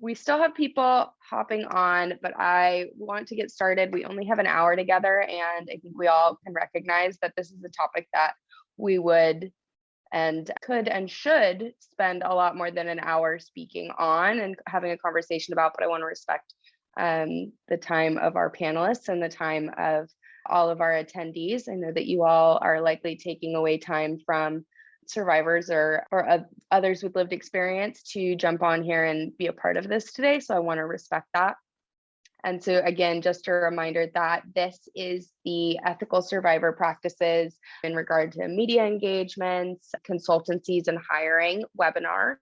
we still have people hopping on, but I want to get started. We only have an hour together, and I think we all can recognize that this is a topic that we would and could and should spend a lot more than an hour speaking on and having a conversation about, but I want to respect the time of our panelists and the time of all of our attendees. I know that you all are likely taking away time from survivors or others with lived experience to jump on here and be a part of this today. So I want to respect that. And so again, just a reminder that this is the ethical survivor practices in regard to media engagements, consultancies, and hiring webinar.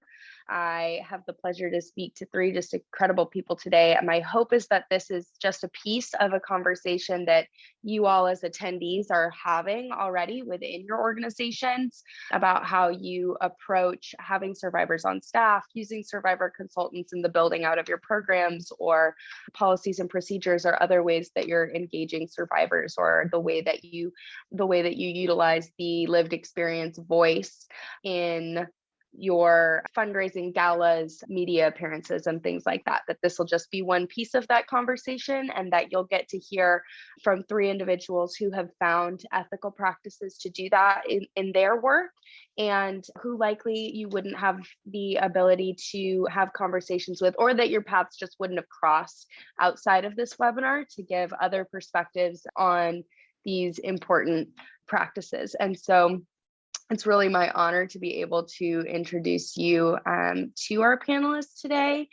I have the pleasure to speak to three just incredible people today. And my hope is that this is just a piece of a conversation that you all as attendees are having already within your organizations about how you approach having survivors on staff, using survivor consultants in the building out of your programs or policies and procedures or other ways that you're engaging survivors, or the way that you utilize the lived experience voice in your fundraising galas, media appearances, and things like that, that this will just be one piece of that conversation, and that you'll get to hear from three individuals who have found ethical practices to do that in their work, and who likely you wouldn't have the ability to have conversations with, or that your paths just wouldn't have crossed outside of this webinar, to give other perspectives on these important practices. And so it's really my honor to be able to introduce you to our panelists today.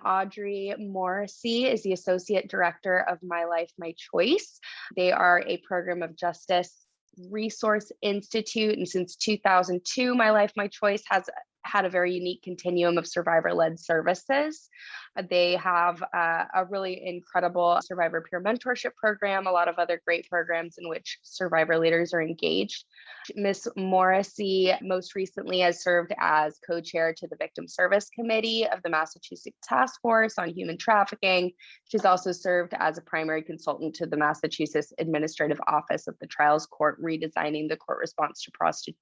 Audrey Morrissey is the Associate Director of My Life, My Choice. They are a program of justice resource institute, and since 2002, My Life, My Choice has had a very unique continuum of survivor-led services. They have a really incredible survivor peer mentorship program, a lot of other great programs in which survivor leaders are engaged. Ms. Morrissey most recently has served as co-chair to the Victim Service Committee of the Massachusetts Task Force on Human Trafficking. She's also served as a primary consultant to the Massachusetts Administrative Office of the Trials Court, redesigning the court response to prostitution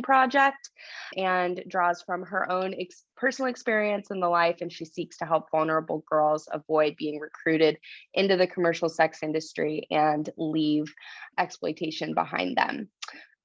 project, and draws from her own personal experience in the life, and she seeks to help vulnerable girls avoid being recruited into the commercial sex industry and leave exploitation behind them.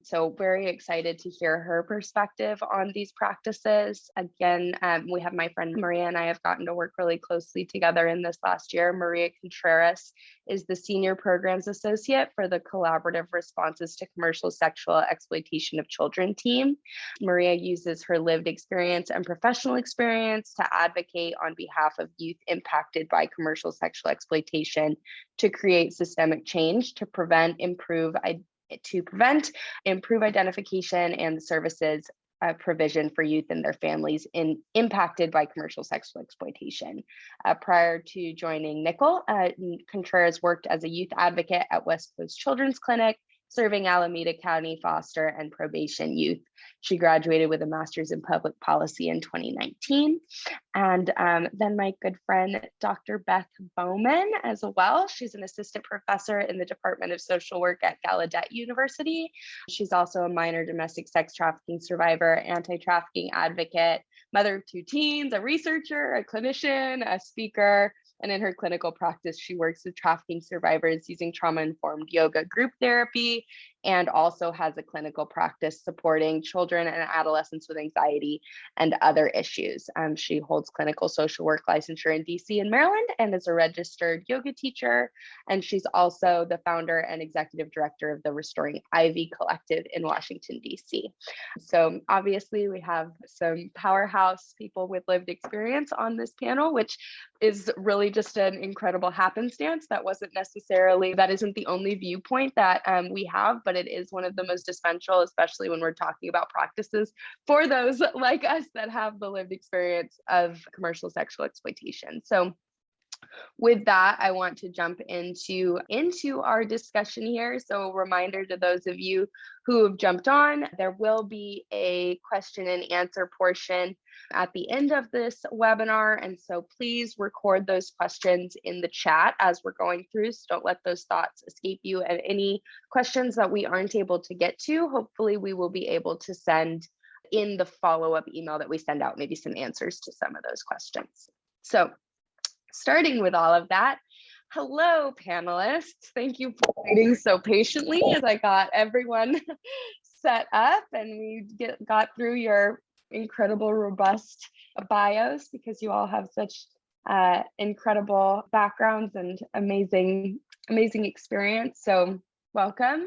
So very excited to hear her perspective on these practices. Again, we have my friend Maria and I have gotten to work really closely together in this last year. Maria Contreras is the Senior Programs Associate for the Collaborative Responses to Commercial Sexual Exploitation of Children team. Maria uses her lived experience and professional experience to advocate on behalf of youth impacted by commercial sexual exploitation to create systemic change to prevent, improve identification and services provision for youth and their families impacted by commercial sexual exploitation. Prior to joining Nickel, Contreras worked as a youth advocate at West Coast Children's Clinic, serving Alameda County foster and probation youth. She graduated with a master's in public policy in 2019. And then my good friend, Dr. Beth Bowman as well. She's an assistant professor in the Department of Social Work at Gallaudet University. She's also a minor domestic sex trafficking survivor, anti-trafficking advocate, mother of two teens, a researcher, a clinician, a speaker. And in her clinical practice, she works with trafficking survivors using trauma-informed yoga group therapy, and also has a clinical practice supporting children and adolescents with anxiety and other issues. She holds clinical social work licensure in DC and Maryland and is a registered yoga teacher. And she's also the founder and executive director of the Restoring Ivy Collective in Washington, DC. So obviously we have some powerhouse people with lived experience on this panel, which is really just an incredible happenstance. That isn't the only viewpoint that we have, but it is one of the most essential, especially when we're talking about practices for those like us that have the lived experience of commercial sexual exploitation. So with that, I want to jump into our discussion here. So a reminder to those of you who have jumped on, there will be a question and answer portion at the end of this webinar. And so please record those questions in the chat as we're going through. So don't let those thoughts escape you. And any questions that we aren't able to get to, hopefully we will be able to send in the follow-up email that we send out, maybe some answers to some of those questions. So starting with all of that, hello, panelists. Thank you for waiting so patiently as I got everyone set up and we got through your incredible, robust bios, because you all have such incredible backgrounds and amazing experience. So welcome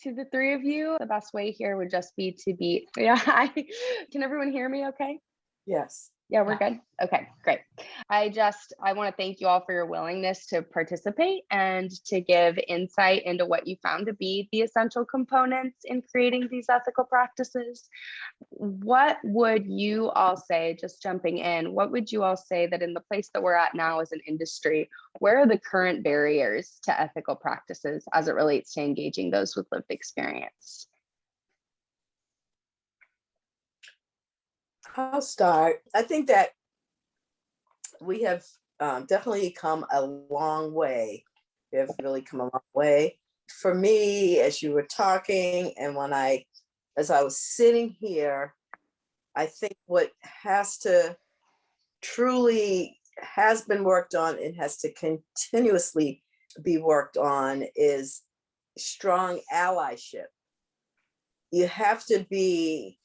to the three of you. The best way here would just be to be, can everyone hear me okay? Yes. Yeah, we're good. Okay, great. I want to thank you all for your willingness to participate and to give insight into what you found to be the essential components in creating these ethical practices. What would you all say, just jumping in, what would you all say that in the place that we're at now as an industry, where are the current barriers to ethical practices as it relates to engaging those with lived experience? I'll start. I think that we have definitely come a long way. We have really come a long way. For me, as you were talking, and as I was sitting here, I think what truly has been worked on and has to continuously be worked on is strong allyship. You have to be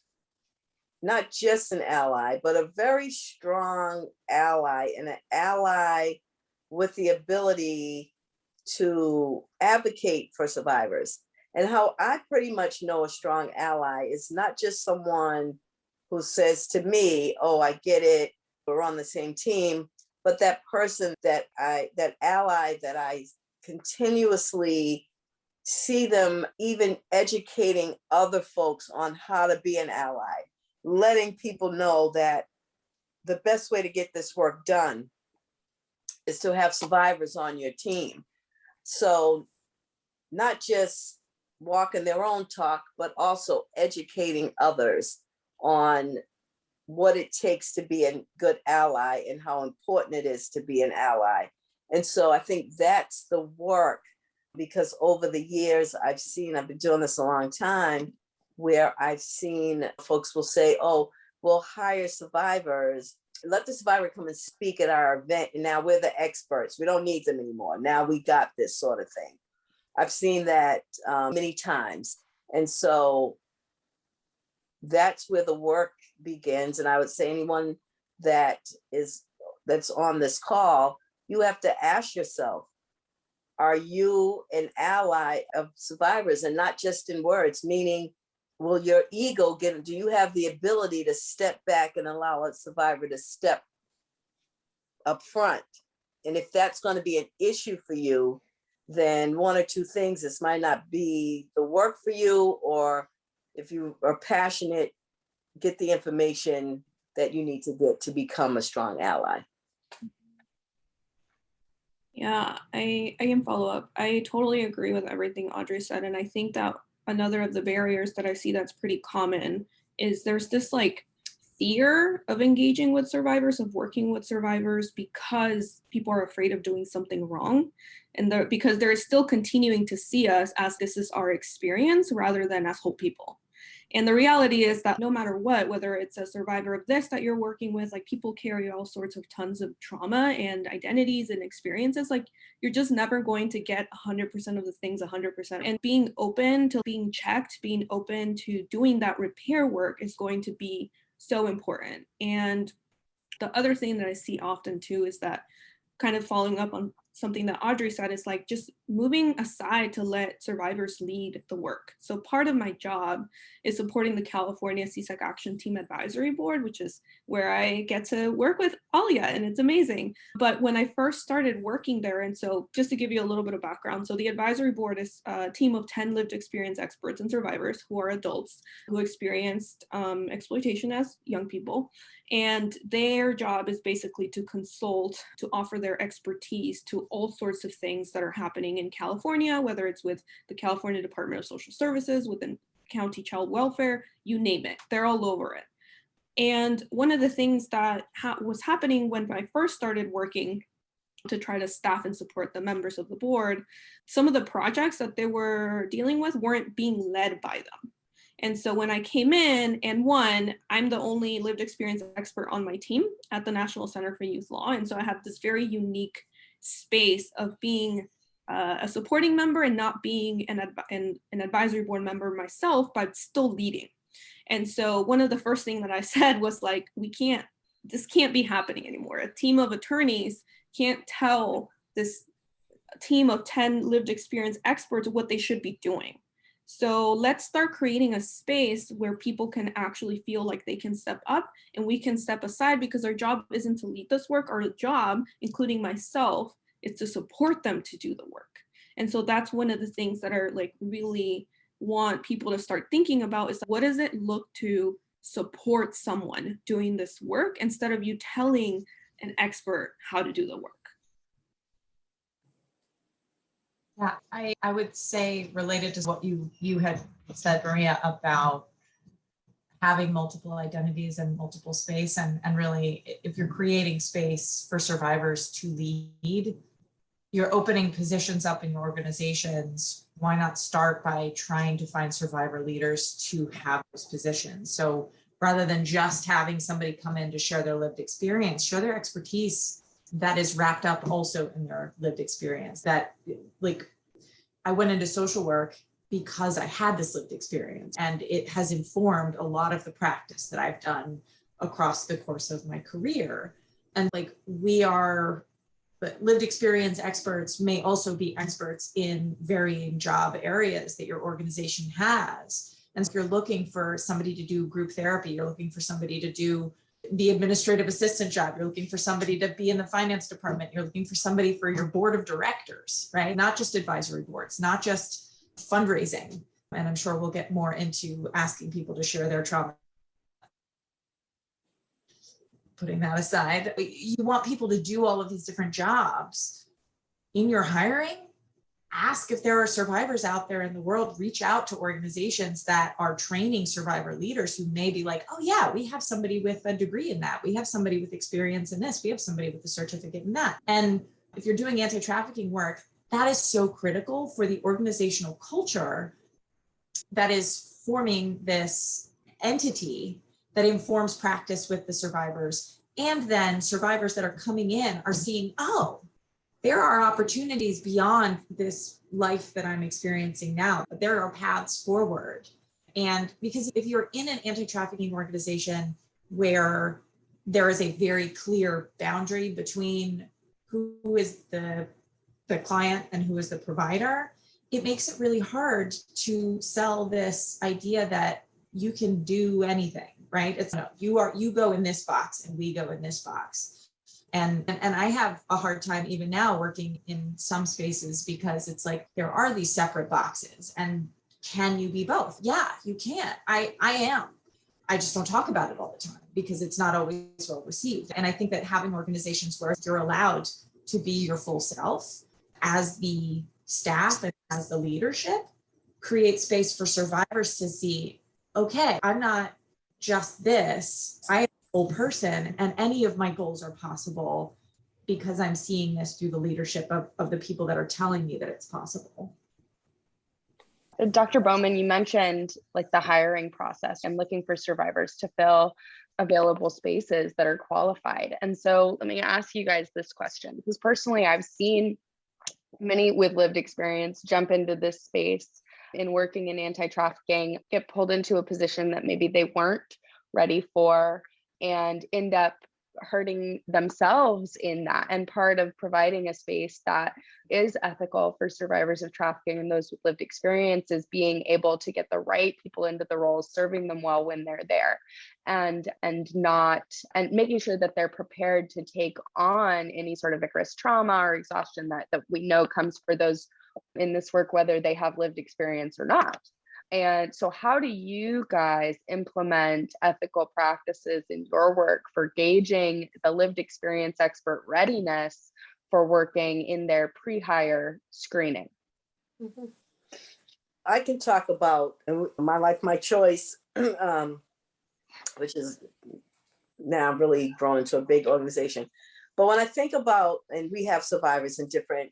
not just an ally, but a very strong ally, and an ally with the ability to advocate for survivors. And how I pretty much know a strong ally is not just someone who says to me, oh, I get it, we're on the same team, but that person that ally that I continuously see them even educating other folks on how to be an ally, letting people know that the best way to get this work done is to have survivors on your team. So not just walking their own talk, but also educating others on what it takes to be a good ally and how important it is to be an ally. And so I think that's the work, because over the years I've been doing this a long time, where I've seen folks will say, oh, we'll hire survivors, let the survivor come and speak at our event, and now we're the experts. We don't need them anymore. Now we got this sort of thing. I've seen that many times. And so that's where the work begins. And I would say anyone that's on this call, you have to ask yourself, are you an ally of survivors? And not just in words, meaning, will your ego do you have the ability to step back and allow a survivor to step up front? And if that's going to be an issue for you, then one or two things, this might not be the work for you, or if you are passionate, get the information that you need to get to become a strong ally. Yeah, I can follow up. I totally agree with everything Audrey said. And I think that another of the barriers that I see that's pretty common is there's this like fear of engaging with survivors, of working with survivors, because people are afraid of doing something wrong. And because they're still continuing to see us as this is our experience rather than as whole people. And the reality is that no matter what, whether it's a survivor of this that you're working with, like people carry all sorts of tons of trauma and identities and experiences. Like you're just never going to get 100% of the things 100%. And being open to being checked, being open to doing that repair work is going to be so important. And the other thing that I see often too is that, kind of following up on something that Audrey said, is like just moving aside to let survivors lead the work. So part of my job is supporting the California CSEC Action Team Advisory Board, which is where I get to work with Alia, and it's amazing. But when I first started working there, and so just to give you a little bit of background, so the advisory board is a team of 10 lived experience experts and survivors who are adults who experienced exploitation as young people. And their job is basically to consult, to offer their expertise to all sorts of things that are happening in California, whether it's with the California Department of Social Services, within county child welfare, you name it, they're all over it. And one of the things that was happening when I first started working to try to staff and support the members of the board, some of the projects that they were dealing with weren't being led by them. And so when I came in, and one, I'm the only lived experience expert on my team at the National Center for Youth Law. And so I have this very unique space of being a supporting member and not being an advisory board member myself, but still leading. And so one of the first things that I said was like, this can't be happening anymore. A team of attorneys can't tell this team of 10 lived experience experts what they should be doing. So let's start creating a space where people can actually feel like they can step up and we can step aside, because our job isn't to lead this work. Our job, including myself, is to support them to do the work. And so that's one of the things that are like really want people to start thinking about, is what does it look to support someone doing this work instead of you telling an expert how to do the work. Yeah, I would say, related to what you had said, Maria, about having multiple identities and multiple space, and really, if you're creating space for survivors to lead, you're opening positions up in your organizations. Why not start by trying to find survivor leaders to have those positions? So rather than just having somebody come in to share their lived experience, share their expertise that is wrapped up also in their lived experience. That, like, I went into social work because I had this lived experience, and it has informed a lot of the practice that I've done across the course of my career. And like, but lived experience experts may also be experts in varying job areas that your organization has. And so if you're looking for somebody to do group therapy, you're looking for somebody to do the administrative assistant job, you're looking for somebody to be in the finance department, you're looking for somebody for your board of directors, right? Not just advisory boards, not just fundraising. And I'm sure we'll get more into asking people to share their trauma. Putting that aside, you want people to do all of these different jobs. In your hiring, ask if there are survivors out there in the world. Reach out to organizations that are training survivor leaders who may be like, oh yeah, we have somebody with a degree in that. We have somebody with experience in this. We have somebody with a certificate in that. And if you're doing anti-trafficking work, that is so critical for the organizational culture that is forming this entity that informs practice with the survivors. And then survivors that are coming in are seeing, oh, there are opportunities beyond this life that I'm experiencing now. There are paths forward. And because if you're in an anti-trafficking organization where there is a very clear boundary between who is the client and who is the provider, it makes it really hard to sell this idea that you can do anything, right? It's no, you go in this box and we go in this box. And I have a hard time even now working in some spaces, because it's like there are these separate boxes, and can you be both? Yeah, you can. I am. I just don't talk about it all the time because it's not always well received. And I think that having organizations where you're allowed to be your full self as the staff and as the leadership creates space for survivors to see, okay, I'm not just this, I am a whole person, and any of my goals are possible because I'm seeing this through the leadership of the people that are telling me that it's possible. Dr. Bowman, you mentioned like the hiring process and looking for survivors to fill available spaces that are qualified. And so let me ask you guys this question, because personally I've seen many with lived experience jump into this space in working in anti-trafficking, get pulled into a position that maybe they weren't ready for, and end up hurting themselves in that. And part of providing a space that is ethical for survivors of trafficking and those with lived experience is being able to get the right people into the roles, serving them well when they're there, and making sure that they're prepared to take on any sort of vicarious trauma or exhaustion that we know comes for those in this work, whether they have lived experience or not. And so how do you guys implement ethical practices in your work for gauging the lived experience expert readiness for working in their pre-hire screening? Mm-hmm. I can talk about My Life, My Choice, which is now really grown into a big organization. But when I think about, and we have survivors in different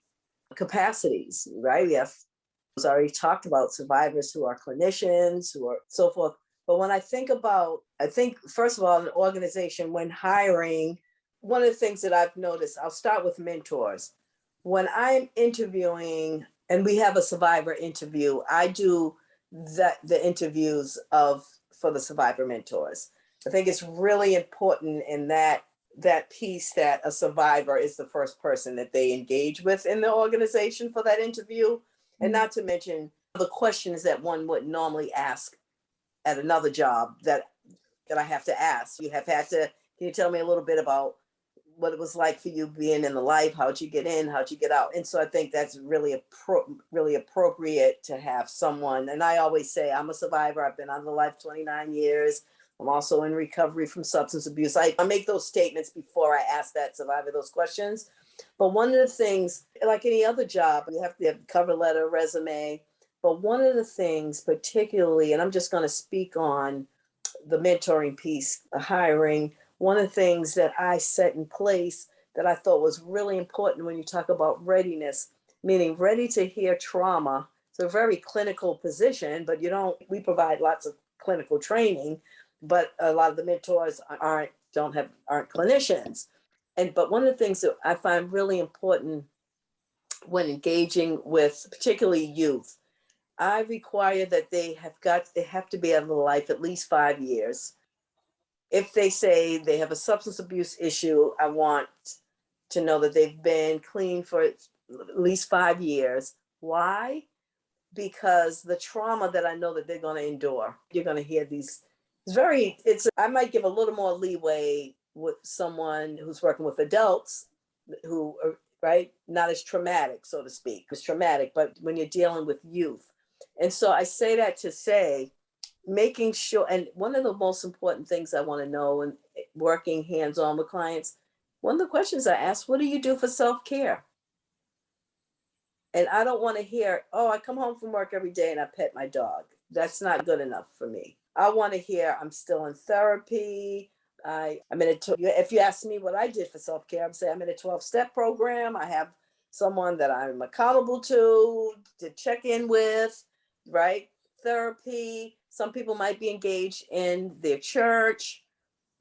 capacities, right? We have I already talked about survivors who are clinicians, who are so forth. But when I think first of all, an organization when hiring, one of the things that I've noticed, I'll start with mentors. When I'm interviewing and we have a survivor interview, I do the interviews for the survivor mentors. I think it's really important in that piece that a survivor is the first person that they engage with in the organization for that interview. And not to mention the questions that one would normally ask at another job that I have to ask. Can you tell me a little bit about what it was like for you being in the life? How'd you get in? How'd you get out? And so I think that's really really appropriate to have someone. And I always say, I'm a survivor. I've been on the life 29 years. I'm also in recovery from substance abuse. I make those statements before I ask that survivor those questions. But one of the things, like any other job, you have to have cover letter, resume. But one of the things particularly, and I'm just going to speak on the mentoring piece, the hiring, one of the things that I set in place that I thought was really important when you talk about readiness, meaning ready to hear trauma. It's a very clinical position, but we provide lots of clinical training, but a lot of the mentors aren't clinicians. But one of the things that I find really important when engaging with particularly youth, I require that they have to be out of the life at least 5 years. If they say they have a substance abuse issue, I want to know that they've been clean for at least 5 years. Why? Because the trauma that I know that they're going to endure, you're going to hear these. I might give a little more leeway with someone who's working with adults who are, right, not as traumatic, so to speak. It's traumatic, but when you're dealing with youth. And so I say that to say, making sure, and one of the most important things I want to know when working hands-on with clients, one of the questions I ask, what do you do for self-care? And I don't want to hear, oh, I come home from work every day and I pet my dog. That's not good enough for me. I want to hear I'm still in therapy. If you ask me what I did for self-care, I'm saying I'm in a 12-step program. I have someone that I'm accountable to check in with, right? Therapy. Some people might be engaged in their church,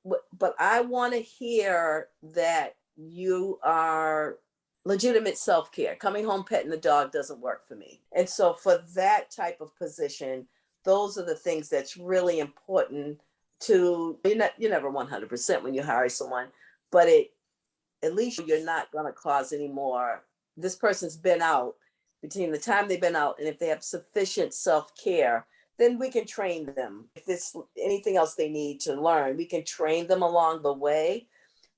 but I want to hear that you are legitimate self-care. Coming home petting the dog doesn't work for me. And so for that type of position, those are the things that's really important to, you're never 100% when you hire someone, but at least you're not going to cause any more. This person's been out, between the time they've been out and if they have sufficient self-care, then we can train them. If there's anything else they need to learn, we can train them along the way.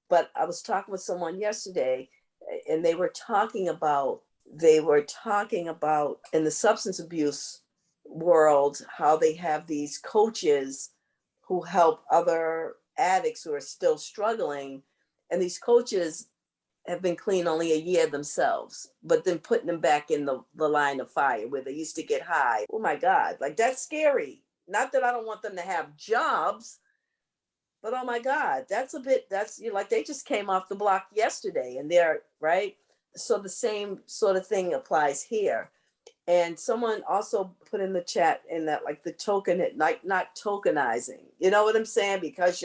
But I was talking with someone yesterday and they were talking about in the substance abuse world, how they have these coaches who help other addicts who are still struggling. And these coaches have been clean only a year themselves, but then putting them back in the line of fire where they used to get high. Oh my God, like that's scary. Not that I don't want them to have jobs, but oh my God, that's like they just came off the block yesterday and they're right. So the same sort of thing applies here. And someone also put in the chat in that, like the token, like not tokenizing. You know what I'm saying? Because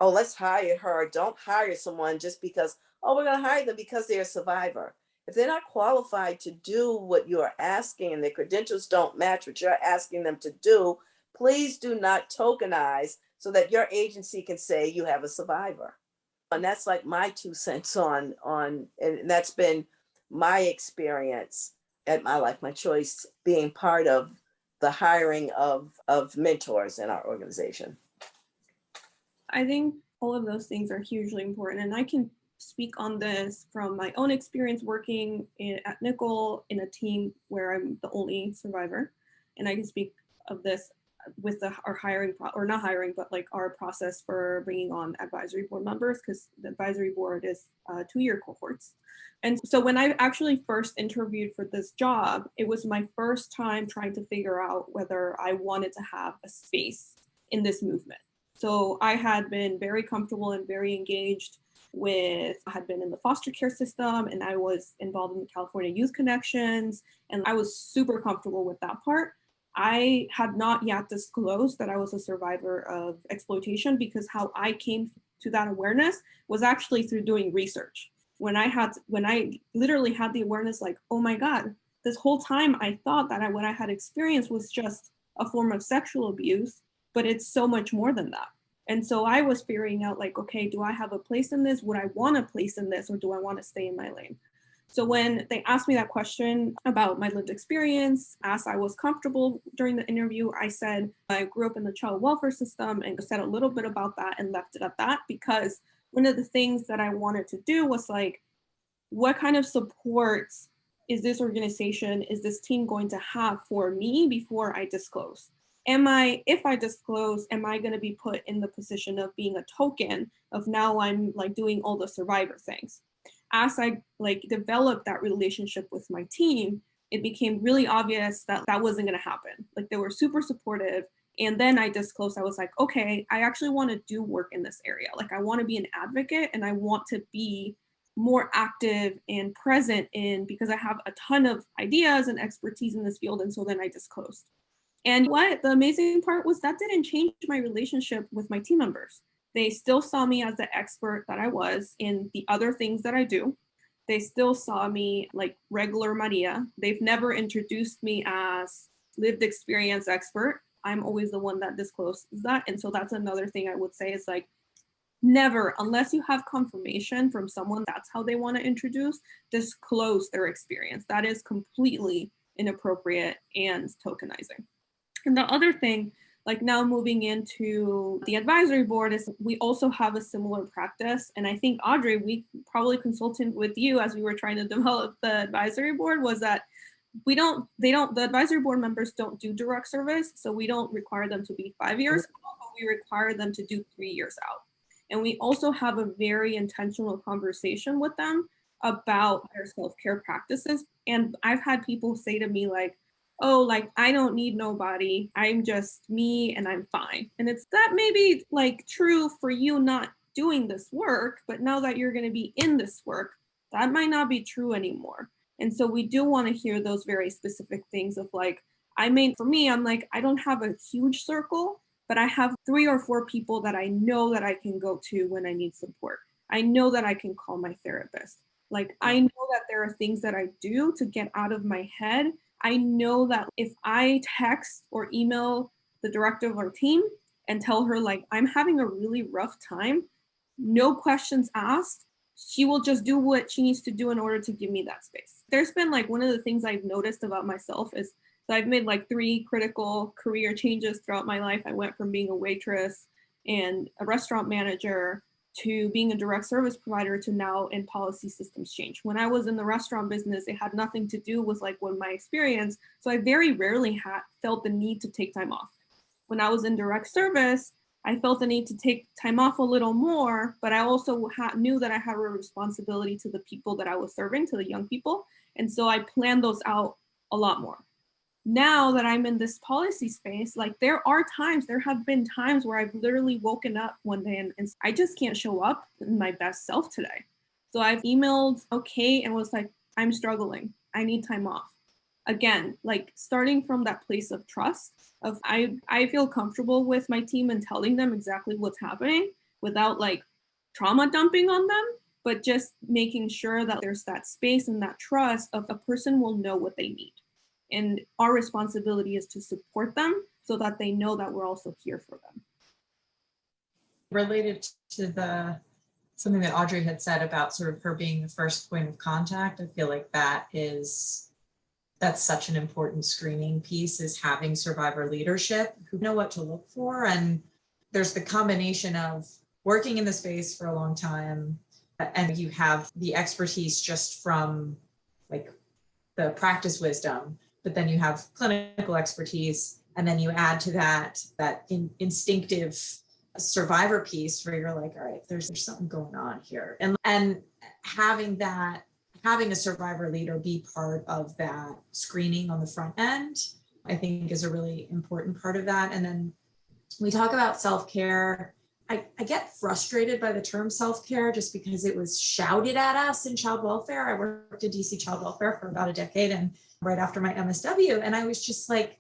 let's hire her. Don't hire someone just because, we're going to hire them because they're a survivor. If they're not qualified to do what you are asking and their credentials don't match what you're asking them to do, please do not tokenize so that your agency can say you have a survivor. And that's like my 2 cents on, and that's been my experience at My Life, My Choice, being part of the hiring of mentors in our organization. I think all of those things are hugely important. And I can speak on this from my own experience working at Nickel in a team where I'm the only survivor. And I can speak of this with our hiring, or not hiring, but like our process for bringing on advisory board members, because the advisory board is 2-year cohorts. And so when I actually first interviewed for this job, it was my first time trying to figure out whether I wanted to have a space in this movement. So I had been very comfortable and very engaged I had been in the foster care system, and I was involved in the California Youth Connections, and I was super comfortable with that part. I had not yet disclosed that I was a survivor of exploitation, because how I came to that awareness was actually through doing research. When I literally had the awareness, like, oh my God, this whole time I thought that what I had experienced was just a form of sexual abuse, but it's so much more than that. And so I was figuring out, like, okay, do I have a place in this? Would I want a place in this, or do I want to stay in my lane? So when they asked me that question about my lived experience, as I was comfortable during the interview, I said I grew up in the child welfare system, and said a little bit about that and left it at that, because one of the things that I wanted to do was, like, what kind of supports is this organization, is this team going to have for me before I disclose? If I disclose, am I going to be put in the position of being a token of now I'm like doing all the survivor things? As I like developed that relationship with my team, it became really obvious that that wasn't going to happen. Like, they were super supportive. And then I disclosed, I was like, okay, I actually want to do work in this area. Like, I want to be an advocate, and I want to be more active and present in, because I have a ton of ideas and expertise in this field. And so then I disclosed. And what the amazing part was, that didn't change my relationship with my team members. They still saw me as the expert that I was in the other things that I do. They still saw me like regular Maria. They've never introduced me as lived experience expert. I'm always the one that discloses that. And so that's another thing I would say is, like, never, unless you have confirmation from someone that's how they want to introduce, disclose their experience. That is completely inappropriate and tokenizing. And the other thing, like now moving into the advisory board, is we also have a similar practice. And I think, Audrey, we probably consulted with you as we were trying to develop the advisory board, was that the advisory board members don't do direct service. So we don't require them to be 5 years out, but we require them to do 3 years out. And we also have a very intentional conversation with them about their self-care practices. And I've had people say to me, like, oh, like, I don't need nobody. I'm just me and I'm fine. And it's that may be like true for you not doing this work, but now that you're going to be in this work, that might not be true anymore. And so we do want to hear those very specific things of, like, for me, I'm like, I don't have a huge circle, but I have 3 or 4 people that I know that I can go to when I need support. I know that I can call my therapist. Like, I know that there are things that I do to get out of my head. I know that if I text or email the director of our team and tell her, like, I'm having a really rough time, no questions asked, she will just do what she needs to do in order to give me that space. There's been, like, one of the things I've noticed about myself is, so I've made like 3 critical career changes throughout my life. I went from being a waitress and a restaurant manager to being a direct service provider to now in policy systems change. When I was in the restaurant business, it had nothing to do with like my experience. So I very rarely felt the need to take time off. When I was in direct service, I felt the need to take time off a little more, but I also knew that I had a responsibility to the people that I was serving, to the young people. And so I planned those out a lot more. Now that I'm in this policy space, like, there have been times where I've literally woken up one day and I just can't show up in my best self today. So I've emailed okay and was like, I'm struggling. I need time off. Again, like, starting from that place of trust of I feel comfortable with my team and telling them exactly what's happening without like trauma dumping on them, but just making sure that there's that space and that trust of a person will know what they need. And our responsibility is to support them so that they know that we're also here for them. Related to something that Audrey had said about sort of her being the first point of contact, I feel like that's such an important screening piece, is having survivor leadership who know what to look for. And there's the combination of working in the space for a long time, and you have the expertise just from like the practice wisdom, but then you have clinical expertise, and then you add to that instinctive survivor piece where you're like, all right, there's something going on here. And having a survivor leader be part of that screening on the front end, I think is a really important part of that. And then we talk about self-care. I get frustrated by the term self-care just because it was shouted at us in child welfare. I worked at DC child welfare for about a decade and right after my MSW. And I was just like,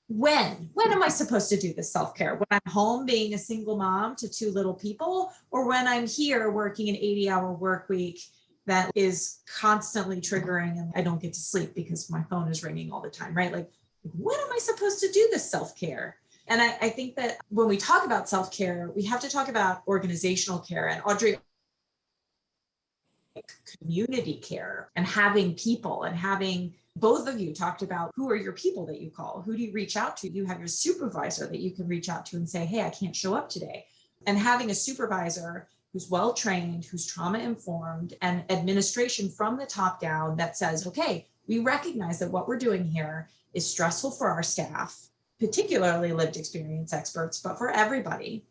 when am I supposed to do this self-care? When I'm home being a single mom to two little people, or when I'm here working an 80-hour work week that is constantly triggering and I don't get to sleep because my phone is ringing all the time, right? Like, when am I supposed to do this self-care? And I think that when we talk about self-care, we have to talk about organizational care. And Audrey, community care and having people, and having, both of you talked about who are your people that you call, who do you reach out to? You have your supervisor that you can reach out to and say, hey, I can't show up today. And having a supervisor who's well-trained, who's trauma-informed, and administration from the top down that says, okay, we recognize that what we're doing here is stressful for our staff, particularly lived experience experts, but for everybody.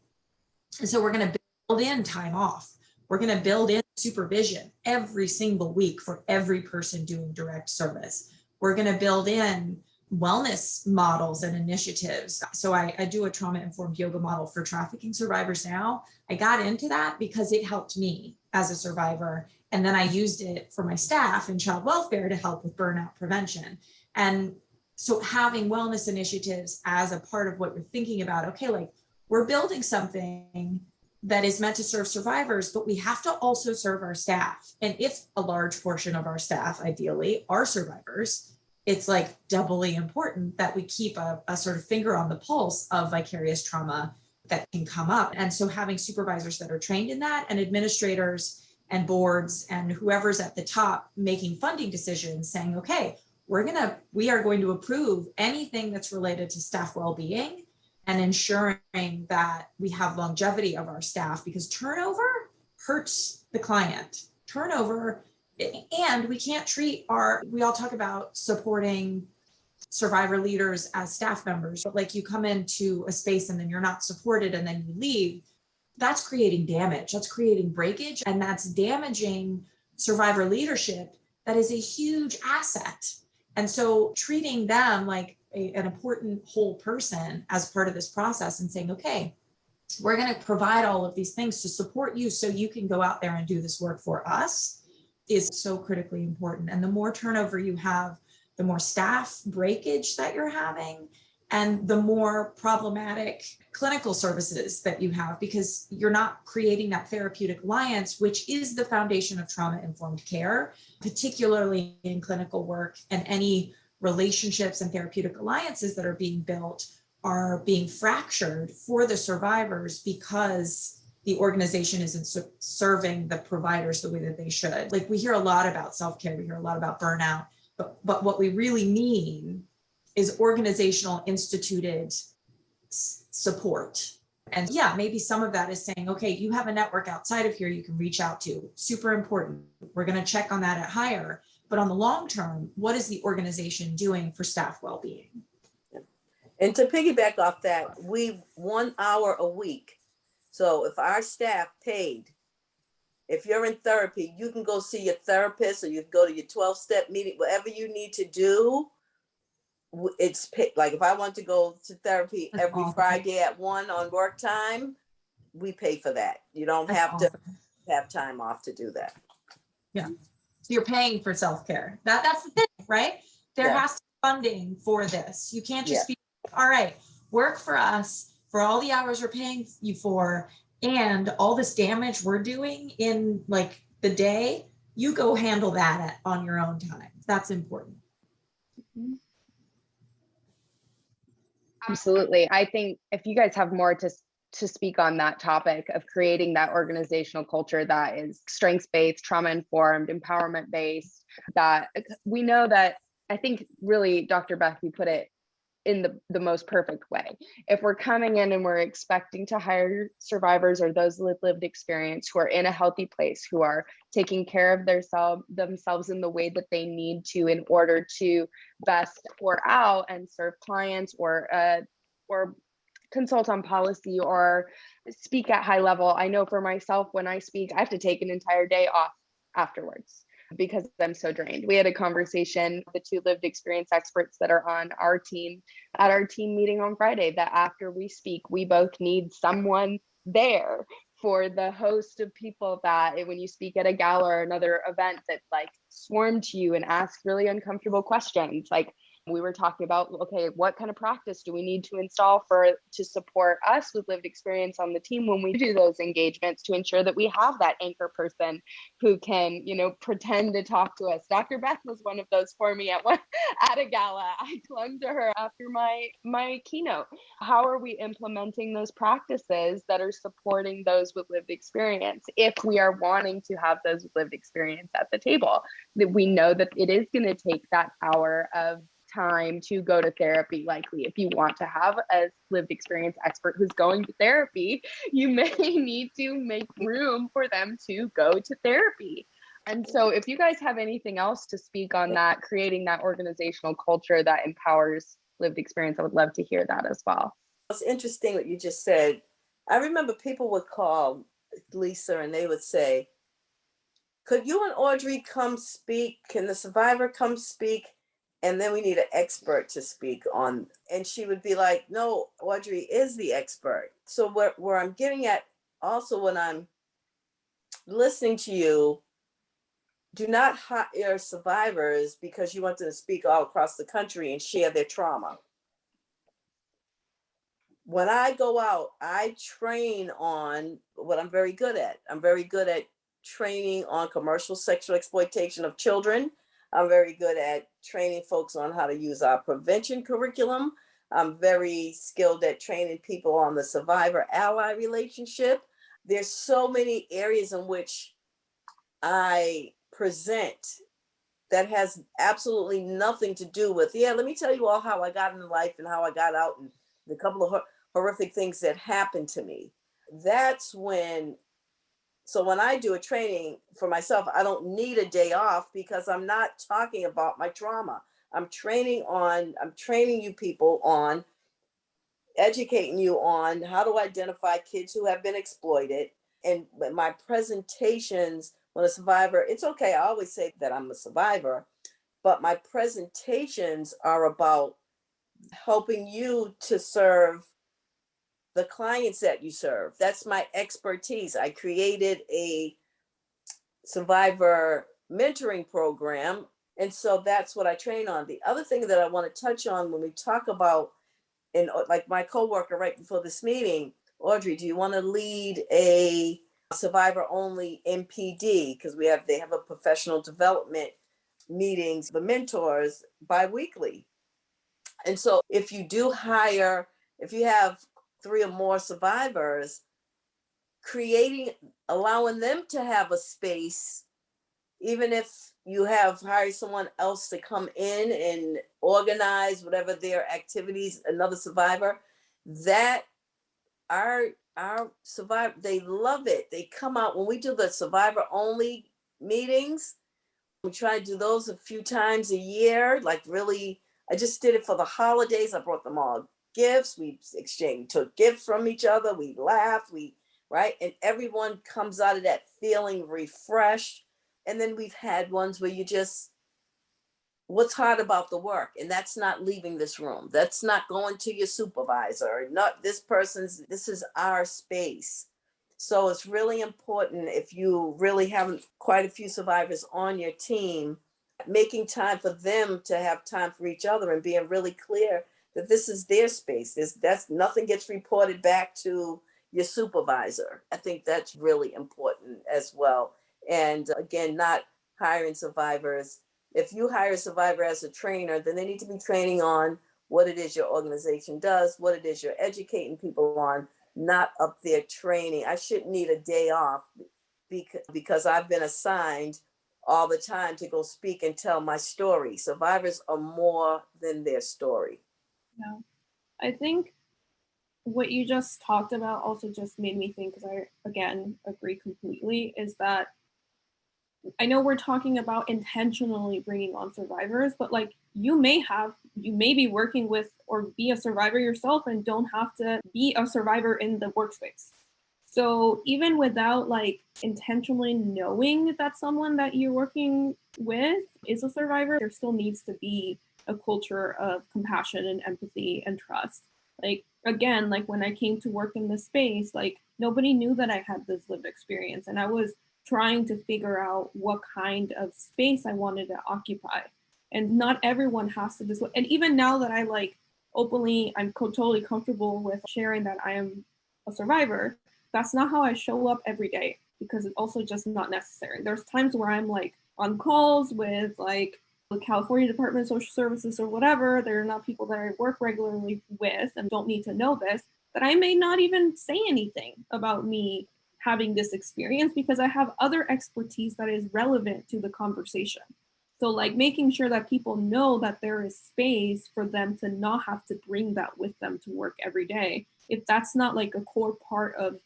And so we're going to build in time off. We're going to build in supervision every single week for every person doing direct service. We're going to build in wellness models and initiatives. So I do a trauma-informed yoga model for trafficking survivors now. I got into that because it helped me as a survivor. And then I used it for my staff in child welfare to help with burnout prevention. And so having wellness initiatives as a part of what you're thinking about, okay, like we're building something that is meant to serve survivors, but we have to also serve our staff. And if a large portion of our staff, ideally, are survivors, it's like doubly important that we keep a sort of finger on the pulse of vicarious trauma that can come up. And so having supervisors that are trained in that, and administrators and boards and whoever's at the top making funding decisions saying, okay, we are going to approve anything that's related to staff well-being and ensuring that we have longevity of our staff, because turnover hurts the client. Turnover, and we can't treat we all talk about supporting survivor leaders as staff members, but like you come into a space and then you're not supported and then you leave, that's creating damage, that's creating breakage, and that's damaging survivor leadership that is a huge asset. And so treating them like an important whole person as part of this process and saying, okay, we're going to provide all of these things to support you so you can go out there and do this work for us is so critically important. And the more turnover you have, the more staff breakage that you're having, and the more problematic clinical services that you have, because you're not creating that therapeutic alliance, which is the foundation of trauma-informed care, particularly in clinical work. And any relationships and therapeutic alliances that are being built are being fractured for the survivors because the organization isn't serving the providers the way that they should. Like, we hear a lot about self-care, we hear a lot about burnout, but what we really mean is organizational instituted support. And yeah, maybe some of that is saying, okay, you have a network outside of here you can reach out to. Super important. We're going to check on that at hire. But on the long term, what is the organization doing for staff well-being? And to piggyback off that, we 1 hour a week. So if our staff paid, if you're in therapy, you can go see your therapist, or you can go to your 12-step meeting, whatever you need to do. It's like if I want to go to therapy every Friday at 1 on work time, we pay for that. You don't have to have time off to do that. Yeah. So you're paying for self-care. That's the thing, right? There has to be funding for this. You can't just be, all right, work for us for all the hours we're paying you for, and all this damage we're doing in like the day, you go handle that on your own time. That's important. Absolutely. I think if you guys have more to speak on that topic of creating that organizational culture that is strengths-based, trauma-informed, empowerment-based, that we know that, I think really, Dr. Beth, you put it in the most perfect way. If we're coming in and we're expecting to hire survivors or those with lived experience who are in a healthy place, who are taking care of themselves in the way that they need to in order to best pour out and serve clients, or consult on policy or speak at high level. I know for myself, when I speak, I have to take an entire day off afterwards because I'm so drained. We had a conversation with the 2 lived experience experts that are on our team at our team meeting on Friday, that after we speak, we both need someone there for the host of people that when you speak at a gala or another event that like swarm to you and ask really uncomfortable questions. Like we were talking about, okay, what kind of practice do we need to install to support us with lived experience on the team when we do those engagements to ensure that we have that anchor person who can, pretend to talk to us. Dr. Beth was one of those for me at a gala. I clung to her after my keynote. How are we implementing those practices that are supporting those with lived experience if we are wanting to have those with lived experience at the table? That we know that it is going to take that hour of time to go to therapy. Likely, if you want to have a lived experience expert who's going to therapy, you may need to make room for them to go to therapy. And so if you guys have anything else to speak on that, creating that organizational culture that empowers lived experience, I would love to hear that as well. It's interesting what you just said. I remember people would call Lisa and they would say, could you and Audrey come speak? Can the survivor come speak? And then we need an expert to speak on. And she would be like, no, Audrey is the expert. So where I'm getting at also when I'm listening to you, do not hire survivors because you want them to speak all across the country and share their trauma. When I go out, I train on what I'm very good at. I'm very good at training on commercial sexual exploitation of children. I'm very good at training folks on how to use our prevention curriculum. I'm very skilled at training people on the survivor-ally relationship. There's so many areas in which I present that has absolutely nothing to do with, let me tell you all how I got into life and how I got out and the couple of horrific things that happened to me. That's when I do a training for myself, I don't need a day off because I'm not talking about my trauma. I'm training you people on, educating you on how to identify kids who have been exploited. And my presentations, when a survivor, it's okay, I always say that I'm a survivor, but my presentations are about helping you to serve the clients that you serve. That's my expertise. I created a survivor mentoring program. And so that's what I train on. The other thing that I want to touch on when we talk about, and like my coworker right before this meeting, Audrey, do you want to lead a survivor only MPD? Because they have a professional development meetings, the mentors bi-weekly. And so if you have 3 or more survivors, allowing them to have a space, even if you have hired someone else to come in and organize whatever their activities, another survivor, that our survivor, they love it. They come out when we do the survivor only meetings. We try to do those a few times a year, like really. I just did it for the holidays. I brought them all gifts. We took gifts from each other. We laughed, right? And everyone comes out of that feeling refreshed. And then we've had ones where what's hard about the work? And that's not leaving this room. That's not going to your supervisor, not this is our space. So it's really important if you really have quite a few survivors on your team, making time for them to have time for each other and being really clear that this is their space. That's nothing gets reported back to your supervisor. I think that's really important as well. And again, not hiring survivors. If you hire a survivor as a trainer, then they need to be training on what it is your organization does, what it is you're educating people on, not up there training. I shouldn't need a day off because I've been assigned all the time to go speak and tell my story. Survivors are more than their story. Yeah. I think what you just talked about also just made me think, because I, again, agree completely, is that I know we're talking about intentionally bringing on survivors, but like you may be working with or be a survivor yourself and don't have to be a survivor in the workspace. So even without like intentionally knowing that someone that you're working with is a survivor, there still needs to be a culture of compassion and empathy and trust. Like, again, like when I came to work in this space, like nobody knew that I had this lived experience. And I was trying to figure out what kind of space I wanted to occupy. And not everyone has to disclose. And even now that I like openly, I'm totally comfortable with sharing that I am a survivor, that's not how I show up every day, because it's also just not necessary. There's times where I'm like on calls with like the California Department of Social Services or whatever. They're not people that I work regularly with and don't need to know this, that I may not even say anything about me having this experience because I have other expertise that is relevant to the conversation. So like making sure that people know that there is space for them to not have to bring that with them to work every day, if that's not like a core part of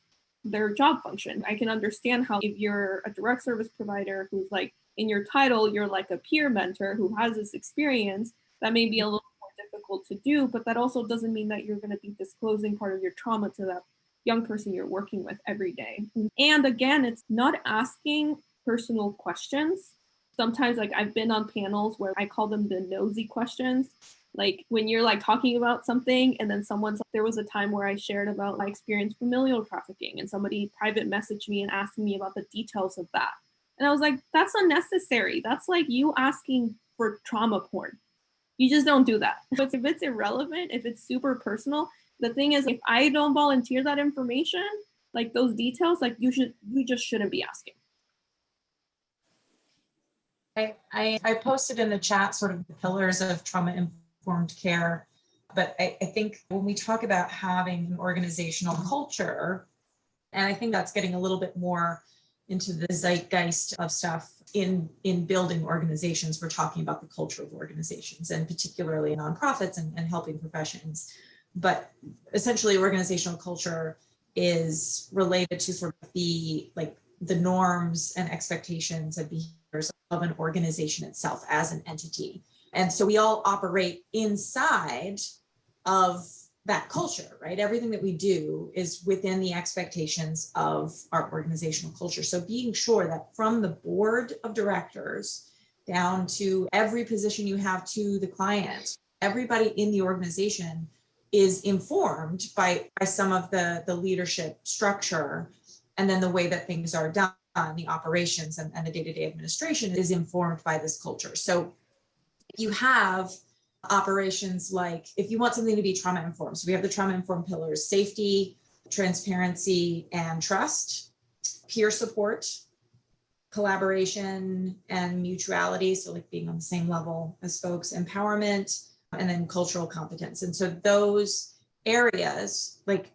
their job function. I can understand how if you're a direct service provider who's like in your title, you're like a peer mentor who has this experience, that may be a little more difficult to do, but that also doesn't mean that you're going to be disclosing part of your trauma to that young person you're working with every day. And again, it's not asking personal questions. Sometimes like I've been on panels where I call them the nosy questions. Like when you're like talking about something and then there was a time where I shared about my experience familial trafficking and somebody private messaged me and asked me about the details of that. And I was like, that's unnecessary. That's like you asking for trauma porn. You just don't do that. But if it's irrelevant, if it's super personal, the thing is, if I don't volunteer that information, like those details, like you just shouldn't be asking. I posted in the chat sort of the pillars of trauma-informed care, but I think when we talk about having an organizational culture, and I think that's getting a little bit more into the zeitgeist of stuff in building organizations, we're talking about the culture of organizations and particularly nonprofits and helping professions. But essentially organizational culture is related to sort of the norms and expectations and behaviors of an organization itself as an entity. And so we all operate inside of that culture, right? Everything that we do is within the expectations of our organizational culture. So being sure that from the board of directors down to every position you have to the clients, everybody in the organization is informed by some of the leadership structure, and then the way that things are done, the operations and the day-to-day administration is informed by this culture. So you have operations like, if you want something to be trauma informed, so we have the trauma informed pillars: safety, transparency, and trust, peer support, collaboration, and mutuality, so like being on the same level as folks, empowerment, and then cultural competence. And so those areas, like,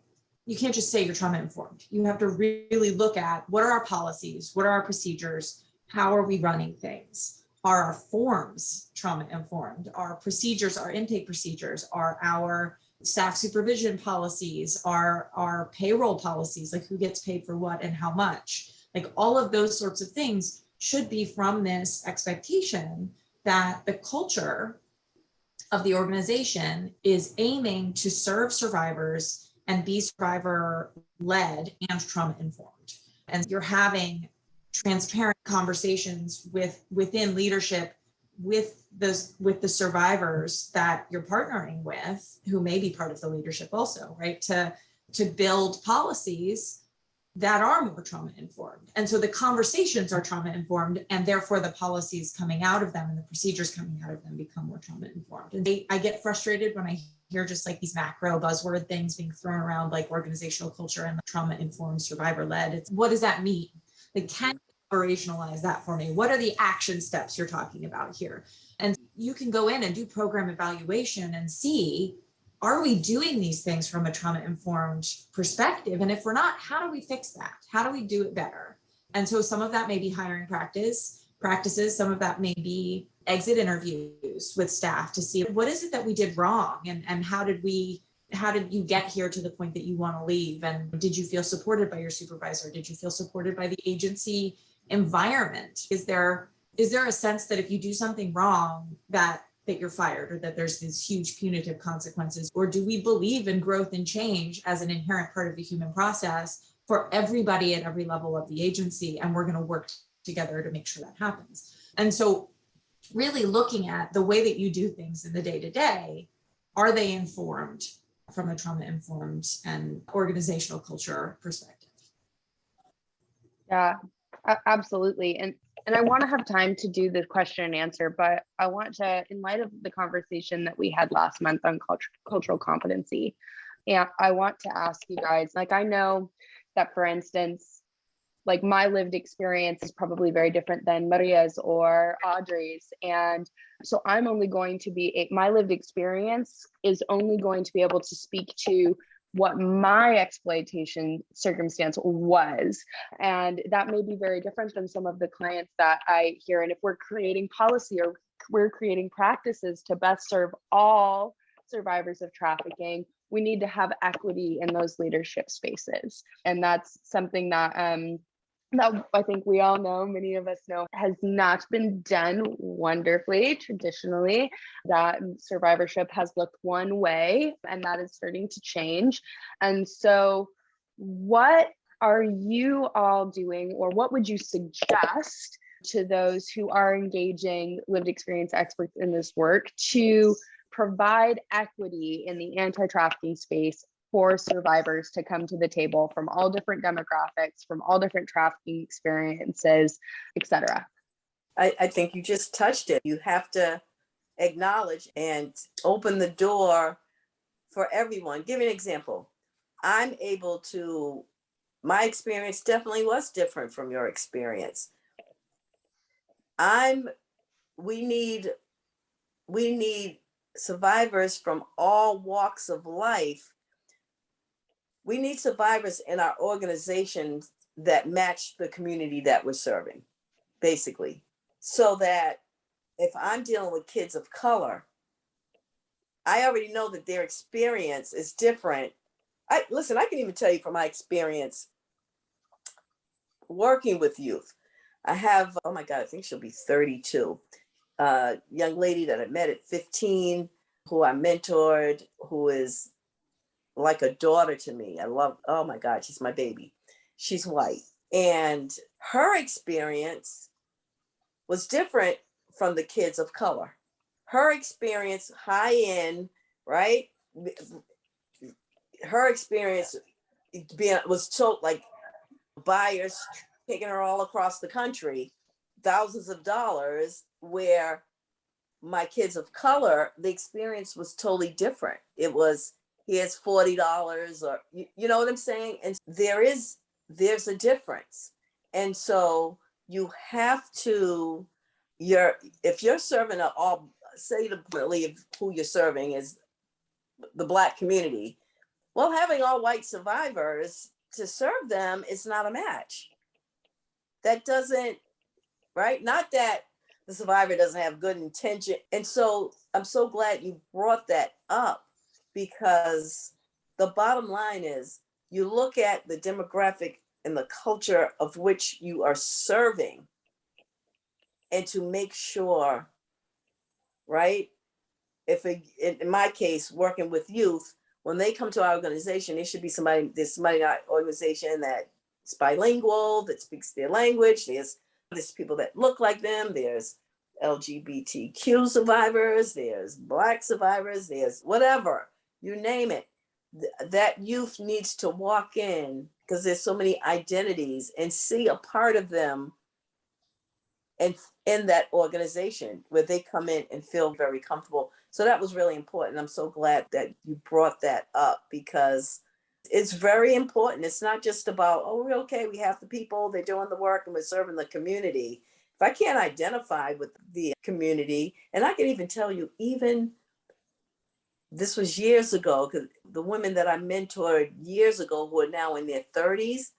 you can't just say you're trauma informed. You have to really look at, what are our policies? What are our procedures? How are we running things? Are our forms trauma informed? Our procedures, our intake procedures, are our staff supervision policies, are our payroll policies, like who gets paid for what and how much? Like all of those sorts of things should be from this expectation that the culture of the organization is aiming to serve survivors and be survivor-led and trauma-informed. And you're having transparent conversations within leadership with the survivors that you're partnering with, who may be part of the leadership also, right? To build policies that are more trauma-informed. And so the conversations are trauma-informed, and therefore the policies coming out of them and the procedures coming out of them become more trauma-informed. And I get frustrated when I hear just like these macro buzzword things being thrown around, like organizational culture and trauma-informed, survivor-led. It's, what does that mean? Like, can you operationalize that for me? What are the action steps you're talking about here? And you can go in and do program evaluation and see, are we doing these things from a trauma-informed perspective? And if we're not, how do we fix that? How do we do it better? And so some of that may be hiring practices, some of that may be exit interviews with staff to see, what is it that we did wrong? And how did you get here to the point that you want to leave? And did you feel supported by your supervisor? Did you feel supported by the agency environment? Is there a sense that if you do something wrong that you're fired, or that there's these huge punitive consequences? Or do we believe in growth and change as an inherent part of the human process for everybody at every level of the agency? And we're going to work together to make sure that happens. And so really looking at the way that you do things in the day-to-day, are they informed from a trauma-informed and organizational culture perspective. Yeah, absolutely. And I want to have time to do the question and answer, but I want to, in light of the conversation that we had last month on cultural competency, and I want to ask you guys, like, I know that, for instance, like my lived experience is probably very different than Maria's or Audrey's. And so I'm only going to be, my lived experience is only going to be able to speak to what my exploitation circumstance was. And that may be very different than some of the clients that I hear. And if we're creating policy or we're creating practices to best serve all survivors of trafficking, we need to have equity in those leadership spaces. And that's something that that I think we all know, many of us know, has not been done wonderfully traditionally. That survivorship has looked one way, and that is starting to change. And so, what are you all doing, or what would you suggest to those who are engaging lived experience experts in this work to provide equity in the anti-trafficking space for survivors to come to the table from all different demographics, from all different trafficking experiences, etc.? I think you just touched it. You have to acknowledge and open the door for everyone. Give me an example. My experience definitely was different from your experience. We need survivors from all walks of life. We need survivors in our organizations that match the community that we're serving, basically. So that if I'm dealing with kids of color, I already know that their experience is different. I can even tell you from my experience working with youth. I have, oh my God, I think she'll be 32. Young lady that I met at 15, who I mentored, who is like a daughter to me. I love, oh my God, she's my baby. She's white. And her experience was different from the kids of color. Her experience, high end, right? Her experience was told like buyers taking her all across the country, thousands of dollars, where my kids of color, the experience was totally different. It was, here's $40, or you know what I'm saying? And there's a difference. And so you have to, if you're serving say to believe who you're serving is the Black community, well, having all white survivors to serve them is not a match. That doesn't, right? Not that the survivor doesn't have good intention. And so I'm so glad you brought that up, because the bottom line is you look at the demographic and the culture of which you are serving, and to make sure, right? In my case, working with youth, when they come to our organization, there's somebody in our organization that's bilingual, that speaks their language. There's people that look like them. There's LGBTQ survivors. There's Black survivors. There's whatever, you name it. That youth needs to walk in, because there's so many identities, and see a part of them and in that organization where they come in and feel very comfortable. So that was really important. I'm so glad that you brought that up, because it's very important. It's not just about, oh, we're okay, we have the people, they're doing the work, and we're serving the community. If I can't identify with the community, and I can even tell you, even this was years ago, because the women that I mentored years ago who are now in their 30s,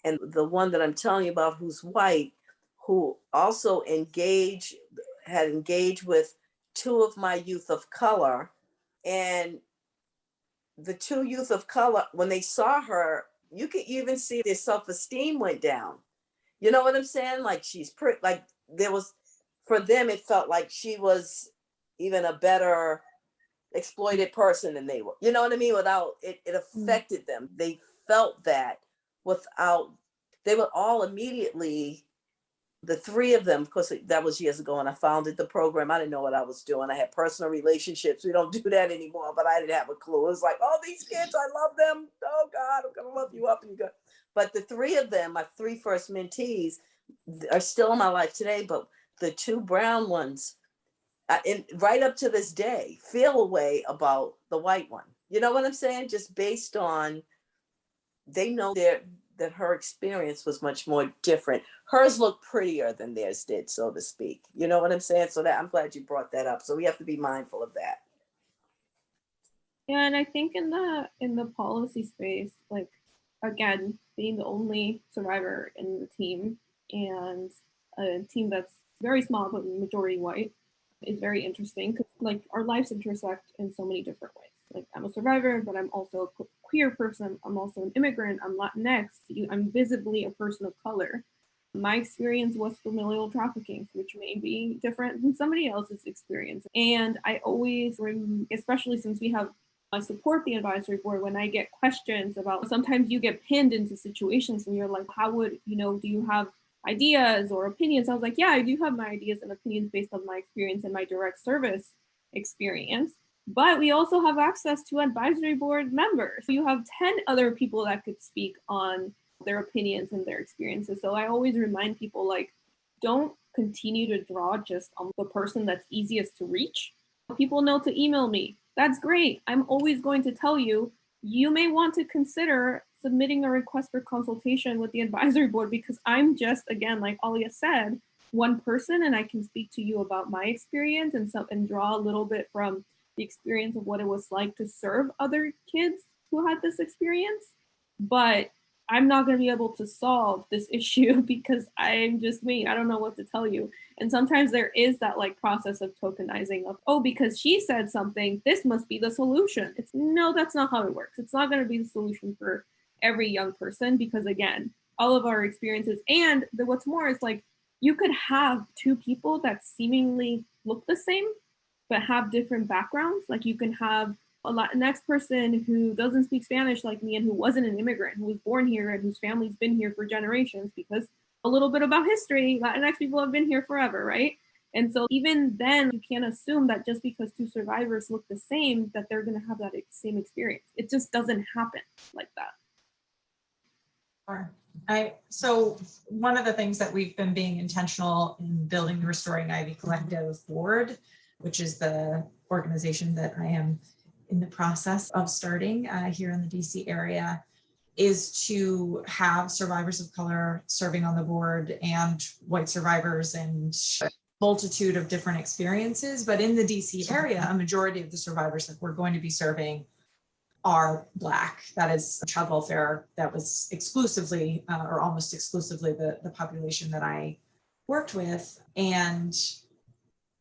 and the one that I'm telling you about who's white, who also had engaged with two of my youth of color. And the two youth of color, when they saw her, you could even see their self-esteem went down. You know what I'm saying? Like, for them, it felt like she was even a better exploited person than they were. You know what I mean? Without it affected them. They felt that they would all immediately The three of them, of course, that was years ago, and I founded the program. I didn't know what I was doing. I had personal relationships. We don't do that anymore, but I didn't have a clue. It was like, oh, these kids, I love them. Oh God, I'm gonna love you up and you go. But the three of them, my three first mentees, are still in my life today. But the two brown ones, right up to this day, feel a way about the white one. You know what I'm saying? Just based on, they know that her experience was much more different. Hers looked prettier than theirs did, so to speak. You know what I'm saying? So that, I'm glad you brought that up. So we have to be mindful of that. Yeah, and I think in the policy space, like, again, being the only survivor in the team and a team that's very small but majority white is very interesting, because like our lives intersect in so many different ways. Like, I'm a survivor, but I'm also a queer person. I'm also an immigrant. I'm Latinx. I'm visibly a person of color. My experience was familial trafficking, which may be different than somebody else's experience. And I always, especially since I support the advisory board, when I get questions about, sometimes you get pinned into situations and you're like, how would, do you have ideas or opinions? I was like, yeah, I do have my ideas and opinions based on my experience and my direct service experience. But we also have access to advisory board members. You have 10 other people that could speak on their opinions and their experiences. So I always remind people, like, don't continue to draw just on the person that's easiest to reach. People know to email me. That's great. I'm always going to tell you, you may want to consider submitting a request for consultation with the advisory board, because I'm just, again, like Alia said, one person, and I can speak to you about my experience and draw a little bit from the experience of what it was like to serve other kids who had this experience. But I'm not going to be able to solve this issue because I'm just me. I don't know what to tell you. And sometimes there is that like process of tokenizing of, oh, because she said something, this must be the solution. No, that's not how it works. It's not going to be the solution for every young person, because again, all of our experiences, and what's more is, like, you could have two people that seemingly look the same but have different backgrounds. Like, you can have a Latinx person who doesn't speak Spanish like me and who wasn't an immigrant, who was born here and whose family's been here for generations, because a little bit about history, Latinx people have been here forever, right? And so even then, you can't assume that just because two survivors look the same, that they're going to have that same experience. It just doesn't happen like that. Sure. So one of the things that we've been being intentional in building the Restoring Ivy Collective board, which is the organization that I am in the process of starting here in the DC area, is to have survivors of color serving on the board and white survivors and a multitude of different experiences. But in the DC area, a majority of the survivors that we're going to be serving are Black. That is child welfare. That was exclusively or almost exclusively the population that I worked with. And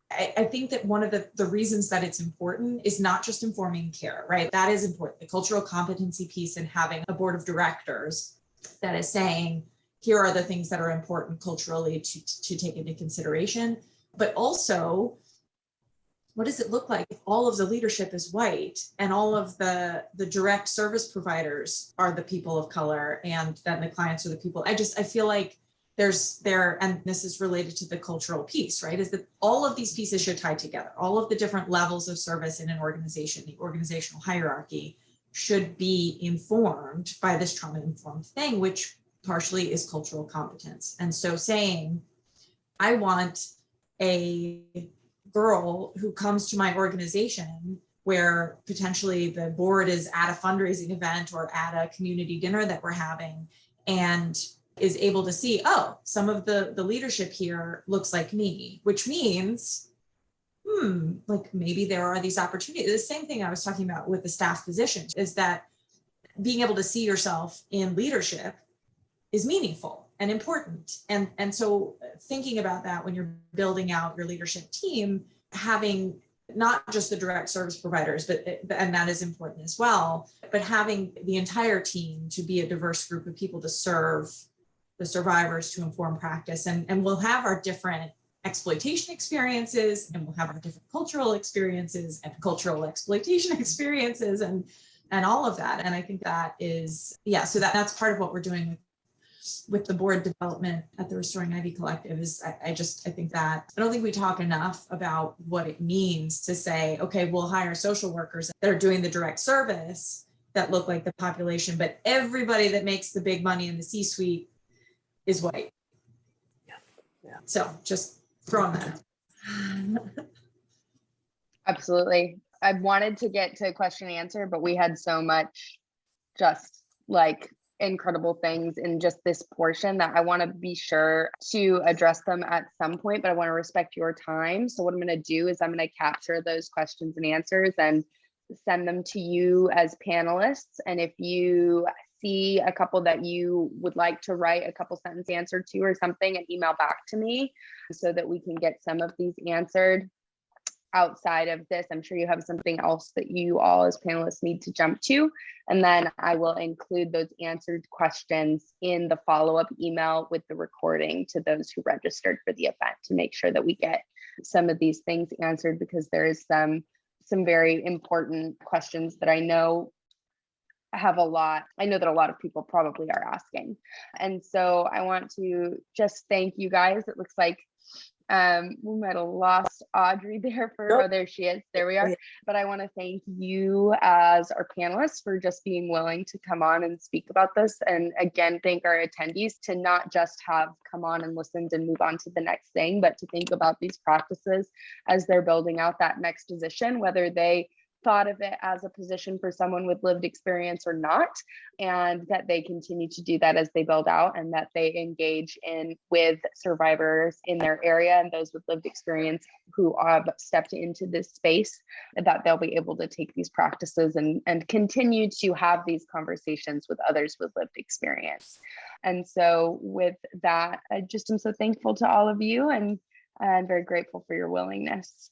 I think that one of the reasons that it's important is not just informing care, right? That is important. The cultural competency piece, and having a board of directors that is saying, here are the things that are important culturally to take into consideration. But also, what does it look like if all of the leadership is white and all of the direct service providers are the people of color, and then the clients are the people? I feel like and this is related to the cultural piece, right? Is that all of these pieces should tie together. All of the different levels of service in an organization, the organizational hierarchy, should be informed by this trauma-informed thing, which partially is cultural competence. And so saying, I want a girl who comes to my organization where potentially the board is at a fundraising event or at a community dinner that we're having, and is able to see, oh, some of the leadership here looks like me, which means, like maybe there are these opportunities. The same thing I was talking about with the staff positions, is that being able to see yourself in leadership is meaningful and important. And so thinking about that when you're building out your leadership team, having not just the direct service providers, and that is important as well, but having the entire team to be a diverse group of people to serve the survivors, to inform practice. And we'll have our different exploitation experiences, and we'll have our different cultural experiences and cultural exploitation experiences and all of that. And I think that is, so that's part of what we're doing with with the board development at the Restoring Ivy Collective is I think that I don't think we talk enough about what it means to say, okay, we'll hire social workers that are doing the direct service that look like the population, but everybody that makes the big money in the C-suite is white. Yeah. So just throwing that out. Absolutely. I wanted to get to question and answer, but we had so much just like incredible things in just this portion that I want to be sure to address them at some point, but I want to respect your time. So what I'm going to do is I'm going to capture those questions and answers and send them to you as panelists. And if you see a couple that you would like to write a couple sentence answer to or something, and email back to me so that we can get some of these answered. Outside of this, I'm sure you have something else that you all as panelists need to jump to. And then I will include those answered questions in the follow-up email with the recording to those who registered for the event to make sure that we get some of these things answered, because there is some very important questions that I know that a lot of people probably are asking. And so I want to just thank you guys. It looks like we might have lost Audrey there oh, there she is. There we are. But I want to thank you as our panelists for just being willing to come on and speak about this. And again, thank our attendees to not just have come on and listened and move on to the next thing, but to think about these practices as they're building out that next position, whether they thought of it as a position for someone with lived experience or not, and that they continue to do that as they build out, and that they engage with survivors in their area and those with lived experience who have stepped into this space, that they'll be able to take these practices and continue to have these conversations with others with lived experience. And so with that, I just am so thankful to all of you, and I'm very grateful for your willingness.